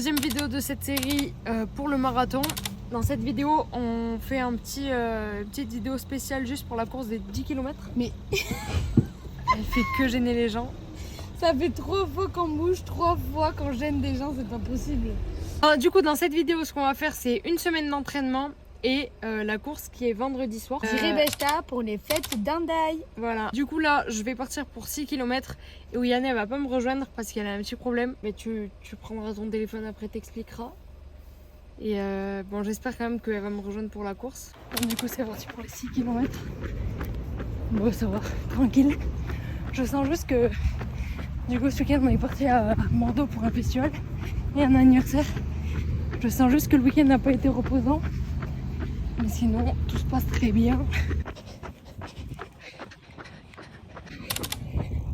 deuxième vidéo de cette série pour le marathon. Dans cette vidéo, on fait une petite vidéo spéciale juste pour la course des 10 km. Mais elle fait que gêner les gens. Ça fait 3 fois qu'on bouge, 3 fois qu'on gêne des gens, c'est pas possible. Alors, du coup, dans cette vidéo, ce qu'on va faire, c'est une semaine d'entraînement et la course qui est vendredi soir. Jiribeshta pour les fêtes d'Indaï. Voilà. Du coup, là, je vais partir pour 6 km et Oyane, elle va pas me rejoindre parce qu'elle a un petit problème. Mais tu prendras ton téléphone après, t'expliqueras. Et bon, j'espère quand même qu'elle va me rejoindre pour la course. Donc, du coup, c'est parti pour les 6 km. Bon, ça va, tranquille. Je sens juste que, du coup, ce week-end, on est parti à Bordeaux pour un festival et un anniversaire. Je sens juste que le week-end n'a pas été reposant. Mais sinon, tout se passe très bien.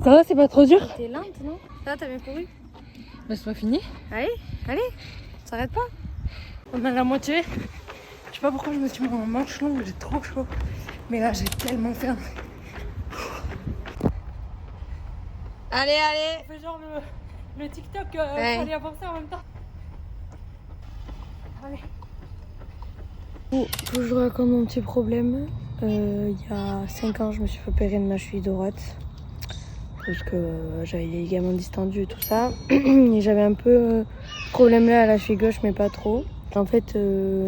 Ça va, c'est pas trop dur? T'es lente, non? Là, t'as bien couru? Bah, c'est pas fini. Allez, allez, s'arrête pas. On a la moitié. Je sais pas pourquoi je me suis mis en manche longue, j'ai trop chaud. Mais là, j'ai tellement faim. Allez, allez. On fait genre le TikTok, fallait avancer en même temps. Allez. Toujours avec mon petit problème. Il y a 5 ans, je me suis fait opérer de ma cheville droite. Parce que j'avais les ligaments distendus et tout ça. Et j'avais un peu problème là à la cheville gauche, mais pas trop. En fait,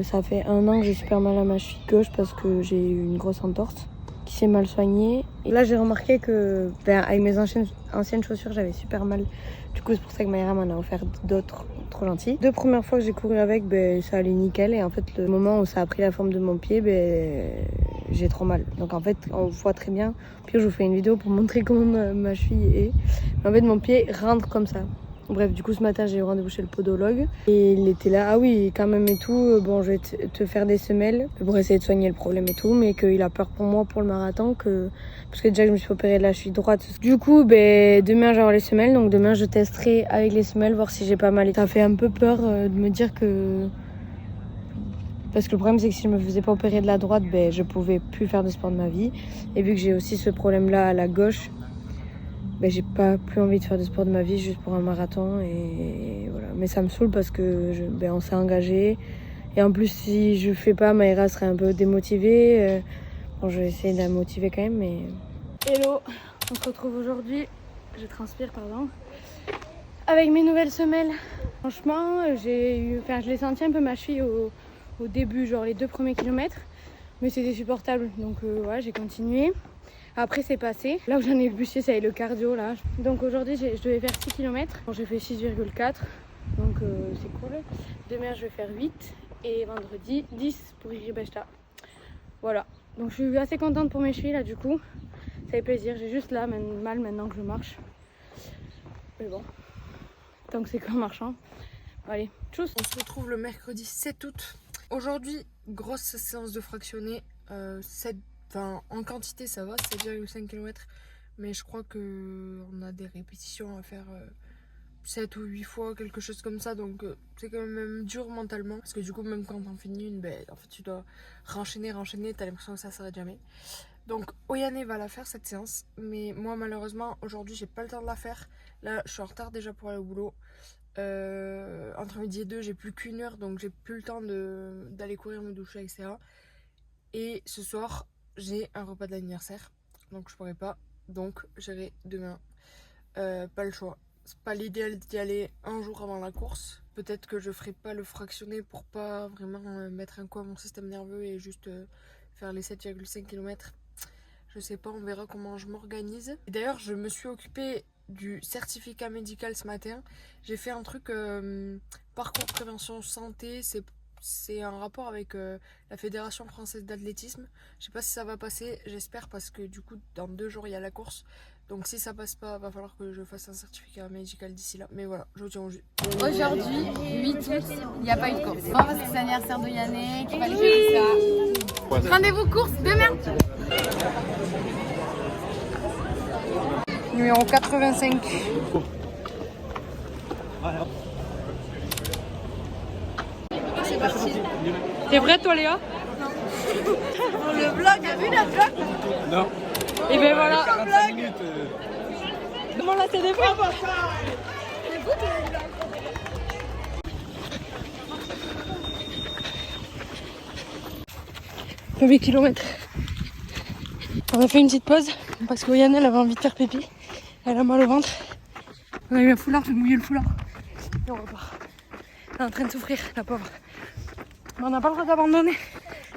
ça fait 1 an que j'ai super mal à ma cheville gauche parce que j'ai eu une grosse entorse qui s'est mal soignée. Et là, j'ai remarqué que avec mes anciennes chaussures, j'avais super mal. Du coup, c'est pour ça que Maïra m'en a offert d'autres, trop gentilles. 2 premières fois que j'ai couru avec, ça allait nickel. Et en fait, le moment où ça a pris la forme de mon pied, j'ai trop mal. Donc en fait, on voit très bien. Puis je vous fais une vidéo pour montrer comment ma cheville est. Mais en fait, mon pied rentre comme ça. Bref, du coup, ce matin, j'ai eu rendez-vous chez le podologue. Et il était là, ah oui, quand même et tout. Bon, je vais te faire des semelles pour essayer de soigner le problème et tout. Mais qu'il a peur pour moi pour le marathon. Parce que déjà, je me suis opérée de la cheville droite. Du coup, demain, j'ai les semelles. Donc demain, je testerai avec les semelles, voir si j'ai pas mal. Et ça fait un peu peur de me dire que... Parce que le problème, c'est que si je me faisais pas opérer de la droite, je pouvais plus faire de sport de ma vie. Et vu que j'ai aussi ce problème-là à la gauche, j'ai pas plus envie de faire de sport de ma vie juste pour un marathon. Et voilà. Mais ça me saoule parce que on s'est engagé. Et en plus, si je fais pas, Maïra serait un peu démotivée. Bon, je vais essayer de la motiver quand même. Mais... Hello, on se retrouve aujourd'hui. Je transpire, pardon. Avec mes nouvelles semelles. Franchement, je l'ai senti un peu ma cheville au début, genre les 2 premiers kilomètres, mais c'était supportable, donc ouais, j'ai continué. Après c'est passé, là où j'en ai le plus chier, c'est le cardio là. Donc aujourd'hui je devais faire 6 km, bon, j'ai fait 6,4, donc c'est cool. Demain je vais faire 8 et vendredi 10 pour Jiribeshta. Voilà, donc je suis assez contente pour mes chevilles là du coup, ça fait plaisir. J'ai juste là mal maintenant que je marche, mais bon, tant que c'est qu'en marchant. Allez, tchuss. On se retrouve le mercredi 7 août. Aujourd'hui, grosse séance de fractionné. En quantité, ça va, 7,5 km. Mais je crois qu'on a des répétitions à faire 7 ou 8 fois, quelque chose comme ça. Donc, c'est quand même dur mentalement. Parce que du coup, même quand on finit une, en fait, tu dois renchaîner. T'as l'impression que ça s'arrête jamais. Donc, Oyane va la faire cette séance. Mais moi, malheureusement, aujourd'hui, j'ai pas le temps de la faire. Là, je suis en retard déjà pour aller au boulot. Entre midi et 2, j'ai plus qu'1 heure, donc j'ai plus le temps d'aller courir, me doucher, etc. Et ce soir, j'ai un repas d'anniversaire, donc je pourrai pas. Donc j'irai demain. Pas le choix. C'est pas l'idéal d'y aller un jour avant la course. Peut-être que je ferai pas le fractionné pour pas vraiment mettre un coup à mon système nerveux et juste faire les 7,5 km. Je sais pas, on verra comment je m'organise. Et d'ailleurs, je me suis occupée du certificat médical ce matin. J'ai fait un truc parcours prévention santé, c'est un rapport avec la Fédération française d'athlétisme. Je sais pas si ça va passer, j'espère, parce que du coup dans 2 jours il y a la course, donc si ça passe pas, va falloir que je fasse un certificat médical d'ici là. Mais voilà, je vous tiens au jus. Aujourd'hui, 8 août, il n'y a pas eu de course. Non, parce que c'est l'anniversaire de Yannick, qu'il fallait faire ça. Rendez-vous course demain. Numéro 85. C'est parti. T'es prête toi Léa? Pour le vlog, t'as vu la vlog? Non. Et voilà. 45 minutes. Comment la téléphone? Le 8 km. On a fait une petite pause parce que Yann elle avait envie de faire pipi. Elle a mal au ventre. On a eu un foulard, j'ai mouillé le foulard. Et on repart. Elle est en train de souffrir, la pauvre. Mais on n'a pas le droit d'abandonner.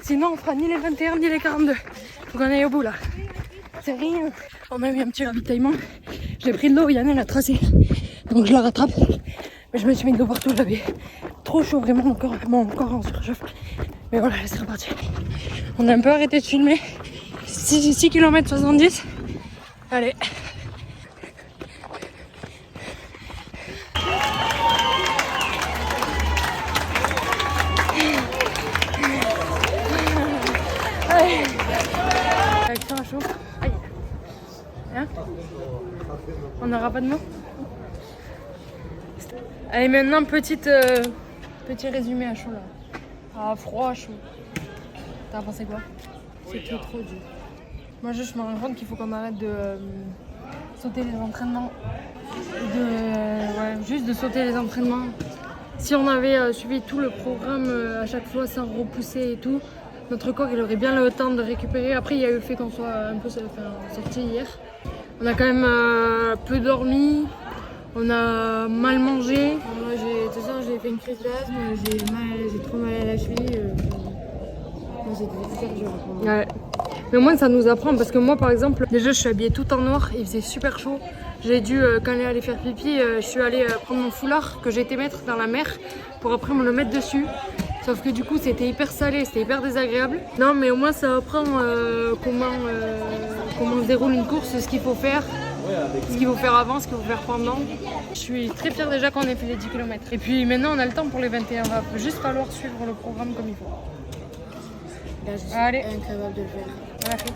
Sinon on fera ni les 21 ni les 42. Faut qu'on aille au bout là. C'est rien. On a eu un petit ravitaillement. J'ai pris de l'eau, Yann elle a tracé. Donc je la rattrape. Mais je me suis mis de l'eau partout, j'avais trop chaud, vraiment mon corps en surchauffe. Mais voilà, c'est reparti. On a un peu arrêté de filmer. 6 km 70. Allez. Allez. Avec ça, chaud. Aïe. Hein? On n'aura pas de mots? Allez, maintenant, petit résumé à chaud là. À froid, à chaud. T'as pensé quoi? C'était trop dur. Moi, je me rends compte qu'il faut qu'on arrête de sauter les entraînements. Juste de sauter les entraînements. Si on avait suivi tout le programme à chaque fois sans repousser et tout, notre corps il aurait bien le temps de récupérer. Après, il y a eu le fait qu'on soit un peu sorti hier. On a quand même peu dormi. On a mal mangé. Moi, j'ai fait une crise d'asthme, j'ai trop mal à la cheville. C'était super dur. Ouais. Mais au moins ça nous apprend parce que moi par exemple, déjà je suis habillée tout en noir, il faisait super chaud. J'ai dû, quand elle est allée faire pipi, je suis allée prendre mon foulard que j'ai été mettre dans la mer pour après me le mettre dessus. Sauf que du coup c'était hyper salé, c'était hyper désagréable. Non mais au moins ça apprend comment se déroule une course, ce qu'il faut faire. Ce qu'il faut faire avant, ce qu'il faut faire pendant. Je suis très fière déjà qu'on ait fait les 10 km. Et puis maintenant on a le temps pour les 21. Il va juste falloir suivre le programme comme il faut. Là, je suis Allez. incapable de le faire. On l'a fait.